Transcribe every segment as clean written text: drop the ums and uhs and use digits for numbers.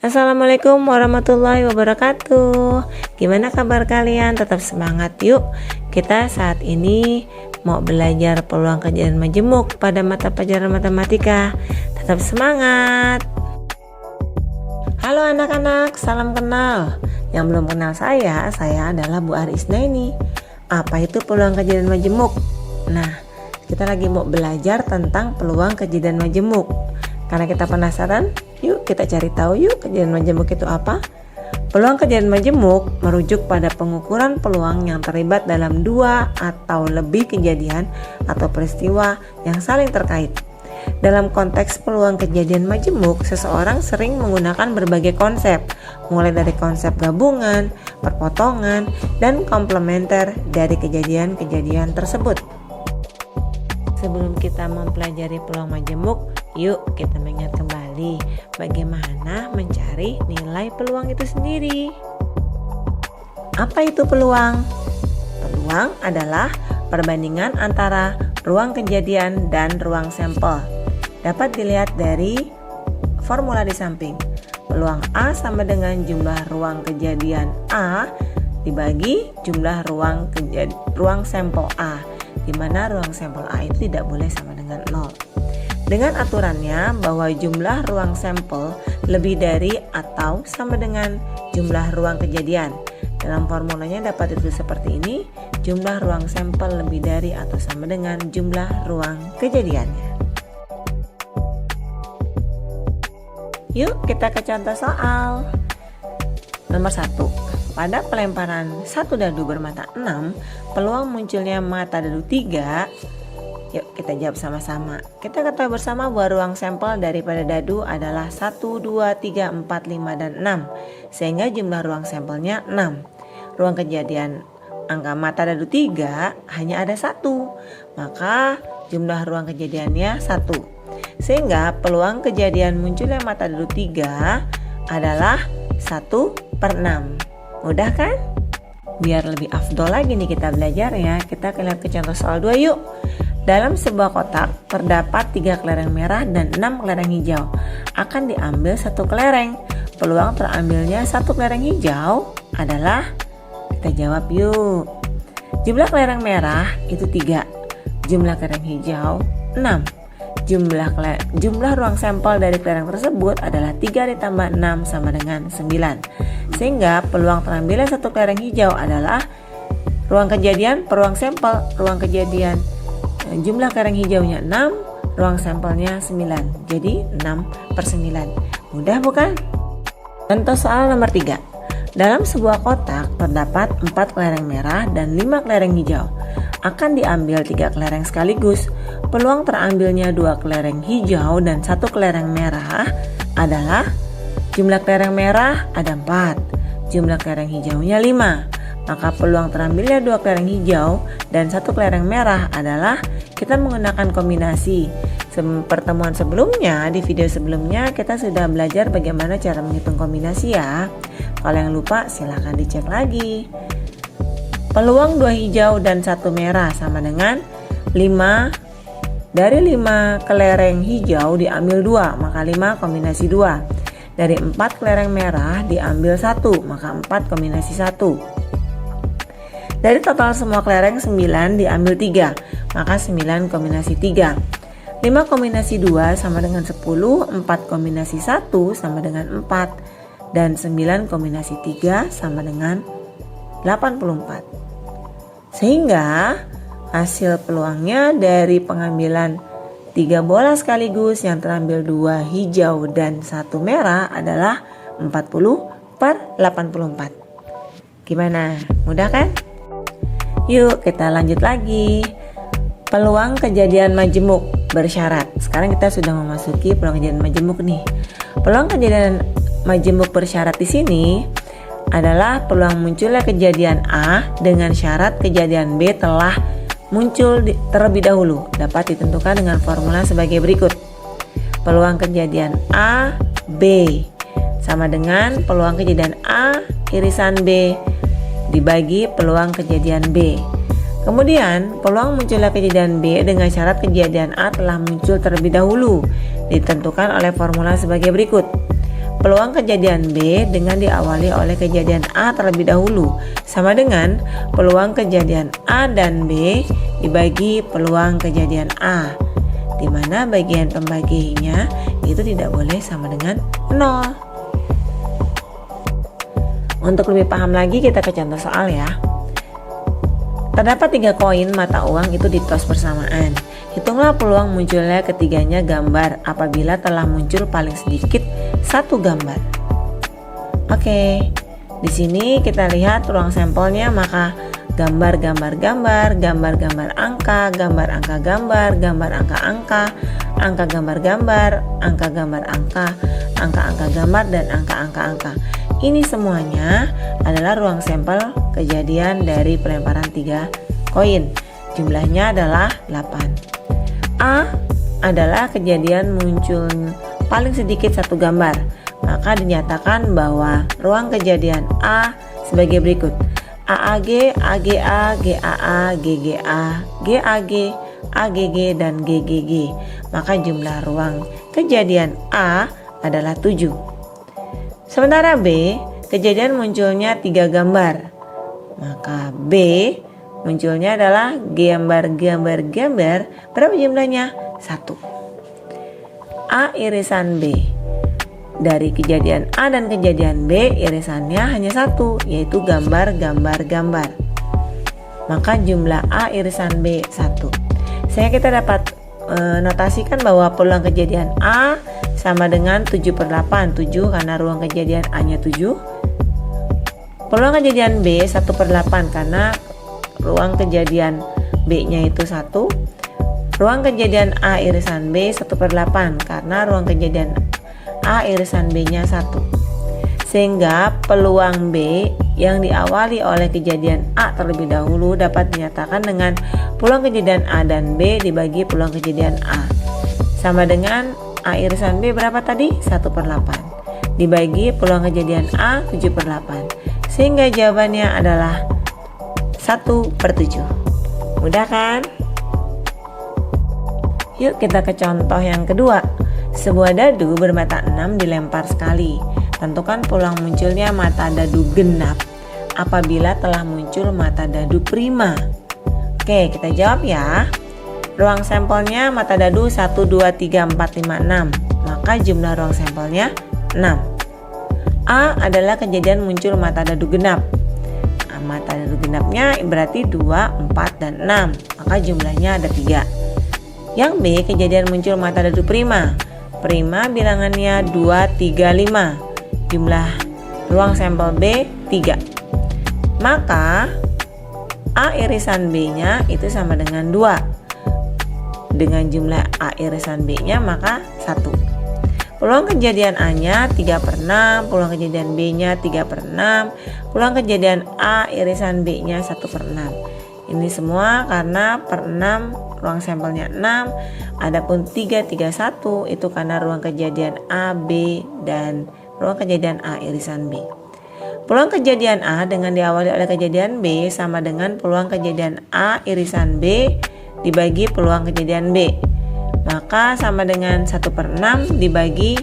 Assalamualaikum warahmatullahi wabarakatuh. Gimana kabar kalian? Tetap semangat yuk. Kita saat ini mau belajar peluang kejadian majemuk pada mata pelajaran matematika. Tetap semangat. Halo anak-anak, salam kenal. Yang belum kenal saya adalah Bu Arisnaini. Apa itu peluang kejadian majemuk? Nah, kita lagi mau belajar tentang peluang kejadian majemuk. Karena kita penasaran, yuk kita cari tahu yuk kejadian majemuk itu apa. Peluang kejadian majemuk merujuk pada pengukuran peluang yang terlibat dalam dua atau lebih kejadian atau peristiwa yang saling terkait. Dalam konteks peluang kejadian majemuk, seseorang sering menggunakan berbagai konsep, mulai dari konsep gabungan, perpotongan, dan komplementer dari kejadian-kejadian tersebut. Sebelum kita mempelajari peluang majemuk, yuk kita mengingat kembali bagaimana mencari nilai peluang itu sendiri. Apa itu peluang? Peluang adalah perbandingan antara ruang kejadian dan ruang sampel. Dapat dilihat dari formula di samping. Peluang A sama dengan jumlah ruang kejadian A dibagi jumlah ruang sampel A, di mana ruang sampel A itu tidak boleh sama dengan 0. Dengan aturannya bahwa jumlah ruang sampel lebih dari atau sama dengan jumlah ruang kejadian. Dalam formulanya dapat ditulis seperti ini, jumlah ruang sampel lebih dari atau sama dengan jumlah ruang kejadiannya. Yuk kita ke contoh soal. Nomor 1. Pada pelemparan satu dadu bermata 6, peluang munculnya mata dadu 3. Yuk kita jawab sama-sama. Kita ketahui bersama bahwa ruang sampel daripada dadu adalah 1, 2, 3, 4, 5, dan 6. Sehingga jumlah ruang sampelnya 6. Ruang kejadian angka mata dadu 3 hanya ada 1. Maka jumlah ruang kejadiannya 1. Sehingga peluang kejadian munculnya mata dadu 3 adalah 1/6. Mudah kan? Biar lebih afdol lagi nih kita belajar ya, kita lihat ke contoh soal 2 yuk. Dalam sebuah kotak terdapat 3 kelereng merah dan 6 kelereng hijau. Akan diambil 1 kelereng. Peluang terambilnya 1 kelereng hijau adalah, kita jawab yuk. Jumlah kelereng merah itu 3. Jumlah kelereng hijau 6. Jumlah ruang sampel dari kelereng tersebut adalah 3 ditambah 6 sama dengan 9. Sehingga peluang terambilnya 1 kelereng hijau adalah ruang kejadian per ruang sampel. Ruang kejadian jumlah kelereng hijaunya 6, ruang sampelnya 9. Jadi 6/9. Mudah bukan? Contoh soal nomor 3. Dalam sebuah kotak terdapat 4 kelereng merah dan 5 kelereng hijau. Akan diambil 3 kelereng sekaligus. Peluang terambilnya 2 kelereng hijau dan 1 kelereng merah adalah jumlah kelereng merah ada 4, jumlah kelereng hijaunya 5. Maka peluang terambilnya 2 kelereng hijau dan 1 kelereng merah adalah, kita menggunakan kombinasi. Pertemuan sebelumnya, di video sebelumnya kita sudah belajar bagaimana cara menghitung kombinasi ya. Kalau yang lupa silahkan dicek lagi. Peluang 2 hijau dan 1 merah sama dengan 5. Dari 5 kelereng hijau diambil 2, maka 5 kombinasi 2. Dari 4 kelereng merah diambil 1, maka 4 kombinasi 1. Dari total semua kelereng 9 diambil 3, maka 9 kombinasi 3. 5 kombinasi 2 sama dengan 10, 4 kombinasi 1 sama dengan 4, dan 9 kombinasi 3 sama dengan 84. Sehingga hasil peluangnya dari pengambilan 3 bola sekaligus yang terambil 2 hijau dan 1 merah adalah 40/84. Gimana? Mudah kan? Yuk kita lanjut lagi. Peluang kejadian majemuk bersyarat. Sekarang kita sudah memasuki peluang kejadian majemuk nih. Peluang kejadian majemuk bersyarat di sini adalah peluang munculnya kejadian A dengan syarat kejadian B telah muncul terlebih dahulu. Dapat ditentukan dengan formula sebagai berikut. Peluang kejadian A, B sama dengan peluang kejadian A irisan B dibagi peluang kejadian B. Kemudian peluang munculnya kejadian B dengan syarat kejadian A telah muncul terlebih dahulu ditentukan oleh formula sebagai berikut. peluang kejadian B dengan diawali oleh kejadian A terlebih dahulu sama dengan peluang kejadian A dan B dibagi peluang kejadian A, di mana bagian pembaginya itu tidak boleh sama dengan 0. Untuk lebih paham lagi kita ke contoh soal ya. Terdapat 3 koin mata uang itu ditos bersamaan. Hitunglah peluang munculnya ketiganya gambar apabila telah muncul paling sedikit 1 gambar. Oke, di sini kita lihat ruang sampelnya, maka gambar angka, gambar angka, gambar angka, angka gambar, angka gambar, dan angka. Ini semuanya adalah ruang sampel kejadian dari pelemparan 3 koin. Jumlahnya adalah 8. A adalah kejadian muncul paling sedikit 1 gambar. Maka dinyatakan bahwa ruang kejadian A sebagai berikut: AAG, AGA, GAA, GGA, GAG, AGG, dan GGG. Maka jumlah ruang kejadian A adalah 7. Sementara B, kejadian munculnya 3 gambar. Maka B munculnya adalah gambar. Berapa jumlahnya? 1. A irisan B. Dari kejadian A dan kejadian B, irisannya hanya 1, yaitu gambar. Maka jumlah A irisan B 1. Sehingga kita dapat notasikan bahwa peluang kejadian A sama dengan 7/8. 7 karena ruang kejadian A-nya 7. Peluang kejadian B 1/8 karena ruang kejadian B-nya itu 1. Ruang kejadian A irisan B 1/8 karena ruang kejadian A irisan B-nya 1. Sehingga peluang B yang diawali oleh kejadian A terlebih dahulu dapat dinyatakan dengan peluang kejadian A dan B dibagi peluang kejadian A. Sama dengan A irisan B berapa tadi? 1/8. Dibagi peluang kejadian A 7/8. Sehingga jawabannya adalah 1/7. Mudah kan? Yuk kita ke contoh yang kedua. Sebuah dadu bermata 6 dilempar sekali. Tentukan peluang munculnya mata dadu genap apabila telah muncul mata dadu prima. Oke, kita jawab ya. Ruang sampelnya mata dadu 1, 2, 3, 4, 5, 6. Maka jumlah ruang sampelnya 6. A adalah kejadian muncul mata dadu genap. Mata dadu genapnya berarti 2, 4, dan 6. Maka jumlahnya ada 3. Yang B, kejadian muncul mata dadu prima. Prima bilangannya 2, 3, 5. Jumlah ruang sampel B 3. Maka A irisan B-nya itu sama dengan 2. Dengan jumlah A irisan B-nya maka 1. Peluang kejadian A-nya 3/6, peluang kejadian B-nya 3/6, peluang kejadian A irisan B-nya 1/6. Ini semua karena per 6 ruang sampelnya 6. Adapun 3, 3, 1 itu karena ruang kejadian A, B, dan ruang kejadian A irisan B. Peluang kejadian A dengan diawali oleh kejadian B sama dengan peluang kejadian A irisan B dibagi peluang kejadian B. Maka sama dengan 1/6 dibagi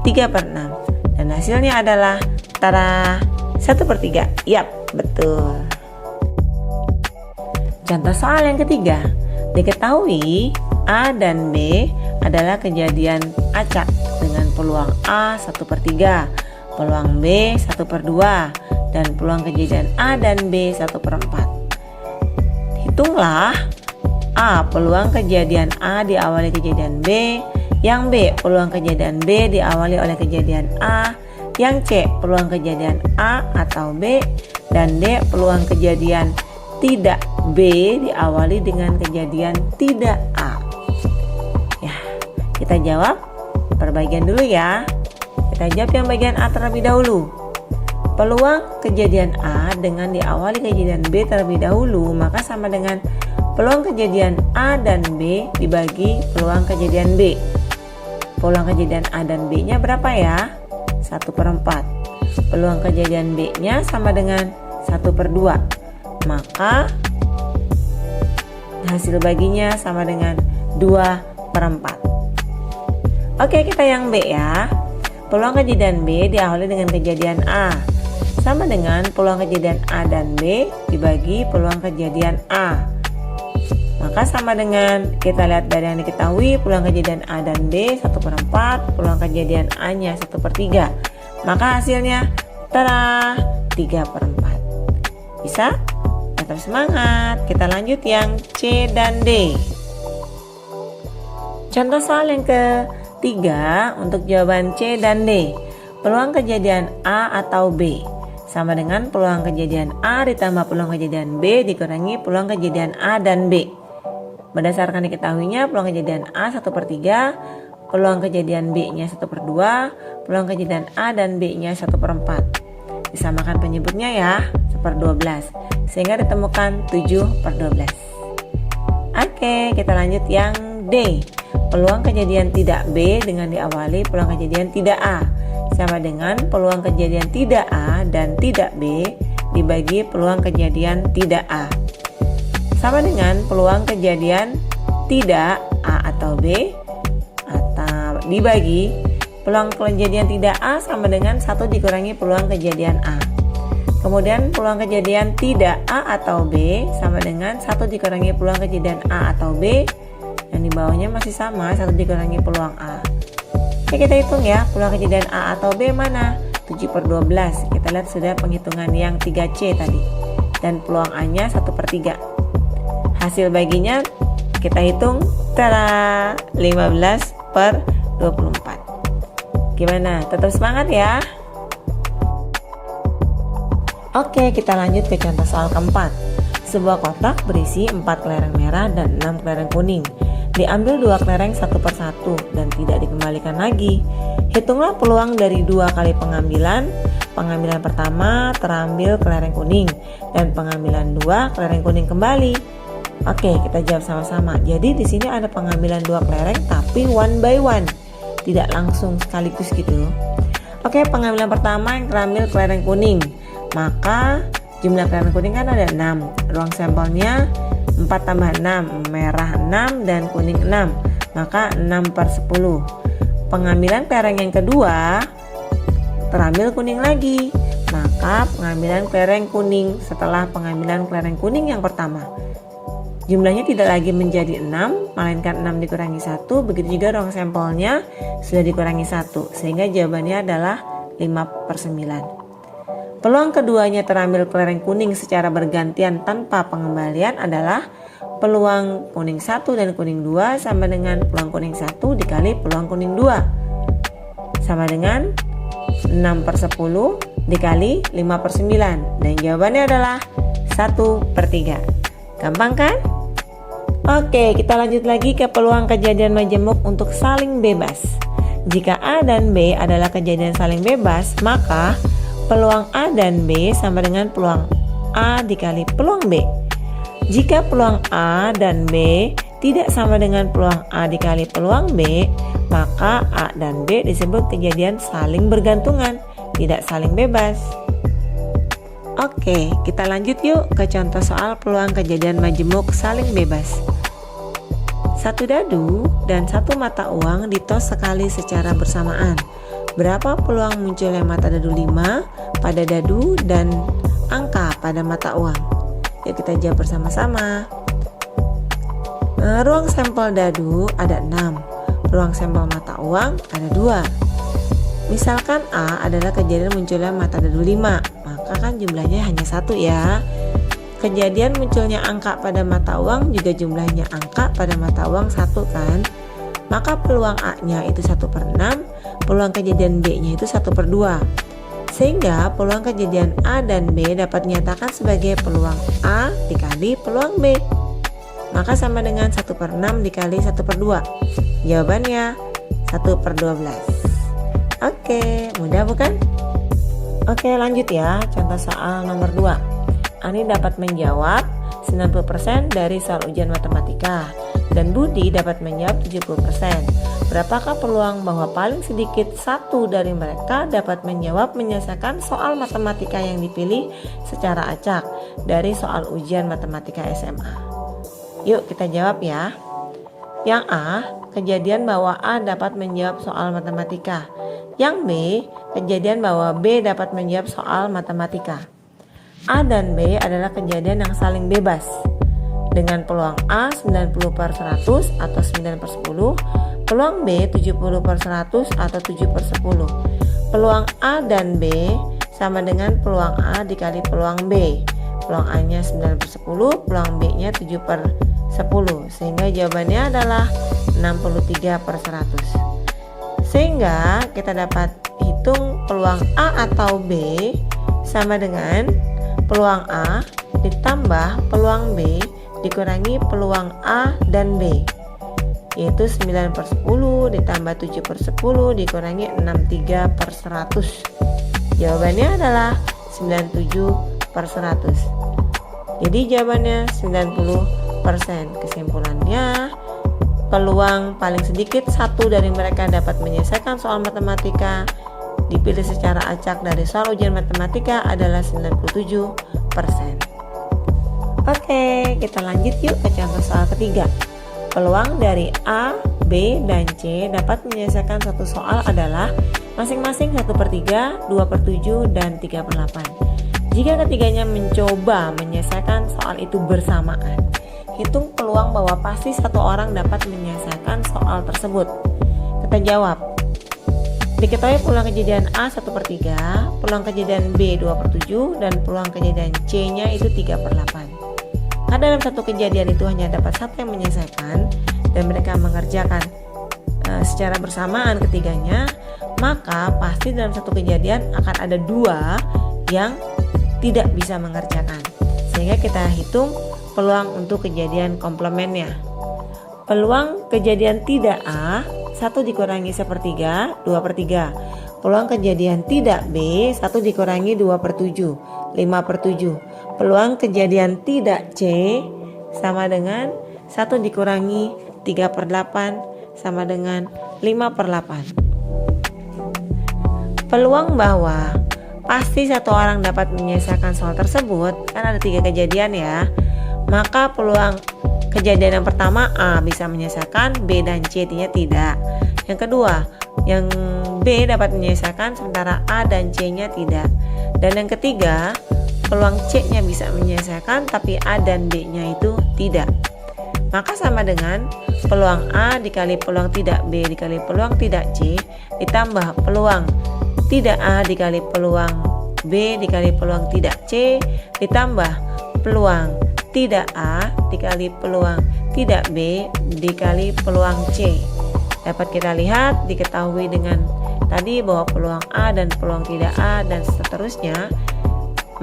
3/6. Dan hasilnya adalah tara 1/3. Yap, betul. Contoh soal yang ketiga. Diketahui A dan B adalah kejadian acak dengan peluang A 1/3, peluang B 1/2, dan peluang kejadian A dan B 1/4. Hitunglah A peluang kejadian A diawali kejadian B, yang B peluang kejadian B diawali oleh kejadian A, yang C peluang kejadian A atau B, dan D peluang kejadian tidak B diawali dengan kejadian tidak A. Ya, kita jawab per bagian dulu ya. Kita jawab yang bagian A terlebih dahulu. Peluang kejadian A dengan diawali kejadian B terlebih dahulu maka sama dengan peluang kejadian A dan B dibagi peluang kejadian B. Peluang kejadian A dan B nya berapa ya? 1/4. Peluang kejadian B nya sama dengan 1/2. Maka hasil baginya sama dengan 2/4. Oke, kita yang B ya. peluang kejadian B diawali dengan kejadian A sama dengan peluang kejadian A dan B dibagi peluang kejadian A. Maka sama dengan kita lihat dari yang diketahui, peluang kejadian A dan B 1/4, peluang kejadian A nya 1/3. Maka hasilnya tara 3/4. Bisa? Tetap semangat. Kita lanjut yang C dan D. Contoh soal yang ketiga untuk jawaban C dan D. Peluang kejadian A atau B sama dengan peluang kejadian A ditambah peluang kejadian B dikurangi peluang kejadian A dan B. Berdasarkan diketahuinya, peluang kejadian A 1/3, peluang kejadian B nya 1/2, peluang kejadian A dan B nya 1/4. Disamakan penyebutnya ya, 1/12, sehingga ditemukan 7/12. Oke, kita lanjut yang D. Peluang kejadian tidak B dengan diawali peluang kejadian tidak A sama dengan peluang kejadian tidak A dan tidak B dibagi peluang kejadian tidak A. Sama dengan peluang kejadian tidak A atau B atau dibagi peluang kejadian tidak A sama dengan 1 dikurangi peluang kejadian A. Kemudian peluang kejadian tidak A atau B sama dengan 1 dikurangi peluang kejadian A atau B, yang di bawahnya masih sama 1 dikurangi peluang A. Oke, kita hitung ya, peluang kejadian A atau B mana? 7/12. Kita lihat sudah penghitungan yang 3C tadi. Dan peluang A nya 1/3. Hasil baginya kita hitung, tara 15/24. Gimana? Tetap semangat ya. Oke, kita lanjut ke contoh soal keempat. Sebuah kotak berisi 4 kelereng merah dan 6 kelereng kuning. Diambil 2 kelereng satu persatu dan tidak dikembalikan lagi. Hitunglah peluang dari 2 kali pengambilan. Pengambilan pertama terambil kelereng kuning dan pengambilan 2 kelereng kuning kembali. Oke, kita jawab sama-sama. Jadi di sini ada pengambilan 2 kelereng tapi one by one, tidak langsung sekaligus gitu. Oke, pengambilan pertama yang terambil kelereng kuning. Maka jumlah kelereng kuning kan ada 6. Ruang sampelnya 4 tambah 6, merah 6 dan kuning 6. Maka 6/10. Pengambilan kelereng yang kedua terambil kuning lagi. Maka pengambilan kelereng kuning setelah pengambilan kelereng kuning yang pertama. Jumlahnya tidak lagi menjadi 6, melainkan 6 dikurangi 1. Begitu juga ruang sampelnya sudah dikurangi 1. Sehingga jawabannya adalah 5/9. Peluang keduanya terambil kelereng kuning secara bergantian tanpa pengembalian adalah peluang kuning 1 dan kuning 2 sama dengan peluang kuning 1 dikali peluang kuning 2. Sama dengan 6/10 dikali 5/9. Dan jawabannya adalah 1/3. Gampang kan? Oke, kita lanjut lagi ke peluang kejadian majemuk untuk saling bebas. Jika A dan B adalah kejadian saling bebas, maka peluang A dan B sama dengan peluang A dikali peluang B. Jika peluang A dan B tidak sama dengan peluang A dikali peluang B, maka A dan B disebut kejadian saling bergantungan, tidak saling bebas. Oke, kita lanjut yuk ke contoh soal peluang kejadian majemuk saling bebas. 1 dadu dan 1 mata uang ditos sekali secara bersamaan. Berapa peluang munculnya mata dadu 5 pada dadu dan angka pada mata uang? Yuk kita jawab bersama-sama. Ruang sampel dadu ada 6, ruang sampel mata uang ada 2. Misalkan A adalah kejadian munculnya mata dadu 5, maka kan jumlahnya hanya 1 ya. Kejadian munculnya angka pada mata uang juga jumlahnya angka pada mata uang 1 kan. Maka peluang A nya itu 1/6, peluang kejadian B nya itu 1/2. Sehingga peluang kejadian A dan B dapat dinyatakan sebagai peluang A dikali peluang B. Maka sama dengan 1/6 dikali 1/2. Jawabannya 1/12. Oke, mudah bukan? Oke, lanjut ya. Contoh soal nomor 2. Ani dapat menjawab 90% dari soal ujian matematika dan Budi dapat menjawab 70%. Berapakah peluang bahwa paling sedikit satu dari mereka dapat menjawab menyelesaikan soal matematika yang dipilih secara acak dari soal ujian matematika SMA? Yuk kita jawab ya. Yang A, kejadian bahwa A dapat menjawab soal matematika. Yang B, kejadian bahwa B dapat menjawab soal matematika. A dan B adalah kejadian yang saling bebas. Dengan peluang A 90/100 atau 9/10, peluang B 70/100 atau 7/10. Peluang A dan B sama dengan peluang A dikali peluang B. Peluang A-nya 9/10, peluang B-nya 7/10. Sehingga jawabannya adalah 63/100. Sehingga kita dapat hitung peluang A atau B sama dengan peluang A ditambah peluang B dikurangi peluang A dan B, yaitu 9/10 ditambah 7/10 dikurangi 63/100. Jawabannya adalah 97/100. Jadi jawabannya 90%. Kesimpulannya, peluang paling sedikit satu dari mereka dapat menyelesaikan soal matematika dipilih secara acak dari soal ujian matematika adalah 97%. Oke, kita lanjut yuk ke contoh soal ketiga. Peluang dari A, B, dan C dapat menyelesaikan satu soal adalah masing-masing 1/3, 2/7, dan 3/8. Jika ketiganya mencoba menyelesaikan soal itu bersamaan, hitung peluang bahwa pasti satu orang dapat menyelesaikan soal tersebut. Kita jawab. Diketahui peluang kejadian A 1/3, peluang kejadian B 2/7, dan peluang kejadian C-nya itu 3/8. Karena dalam satu kejadian itu hanya dapat satu yang menyelesaikan dan mereka mengerjakan secara bersamaan ketiganya, maka pasti dalam satu kejadian akan ada dua yang tidak bisa mengerjakan. Sehingga kita hitung peluang untuk kejadian komplemennya. Peluang kejadian tidak A 1 dikurangi 1/3, 2/3. Peluang kejadian tidak B 1 dikurangi 2/7, 5/7. Peluang kejadian tidak C sama dengan 1 dikurangi 3/8 sama dengan 5/8. Peluang bahwa pasti satu orang dapat menyelesaikan soal tersebut, kan ada 3 kejadian ya. Maka peluang kejadian yang pertama A bisa menyelesaikan, B dan C tidak. Yang kedua, yang B dapat menyelesaikan sementara A dan C-nya tidak. Dan yang ketiga, peluang C-nya bisa menyelesaikan tapi A dan B-nya itu tidak. Maka sama dengan peluang A dikali peluang tidak B dikali peluang tidak C ditambah peluang tidak A dikali peluang B dikali peluang tidak C ditambah peluang tidak A dikali peluang tidak B dikali peluang C. Dapat kita lihat, diketahui dengan tadi bahwa peluang A dan peluang tidak A dan seterusnya.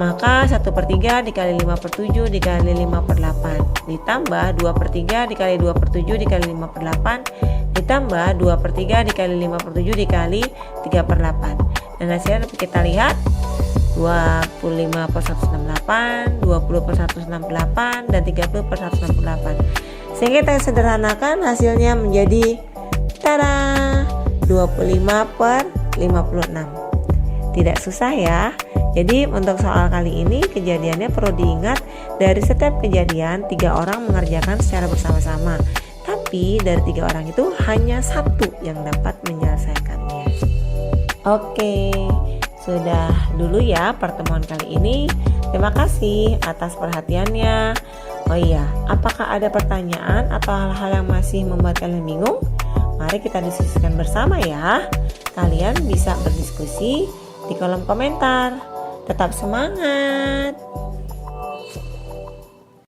Maka 1/3 dikali 5/7 dikali 5/8 ditambah 2/3 dikali 2/7 dikali 5/8 ditambah 2/3 dikali 5/7 dikali 3/8. Dan hasilnya kita lihat 25/168, 20/168, dan 30/168. Sehingga kita sederhanakan hasilnya menjadi 25/56. Tidak susah ya. Jadi untuk soal kali ini kejadiannya perlu diingat, dari setiap kejadian 3 orang mengerjakan secara bersama-sama. Tapi dari 3 orang itu hanya 1 yang dapat menyelesaikannya. Oke, sudah dulu ya pertemuan kali ini. Terima kasih atas perhatiannya. Oh iya, apakah ada pertanyaan atau hal-hal yang masih membuat kalian bingung? Mari kita diskusikan bersama ya. Kalian bisa berdiskusi di kolom komentar. Tetap semangat!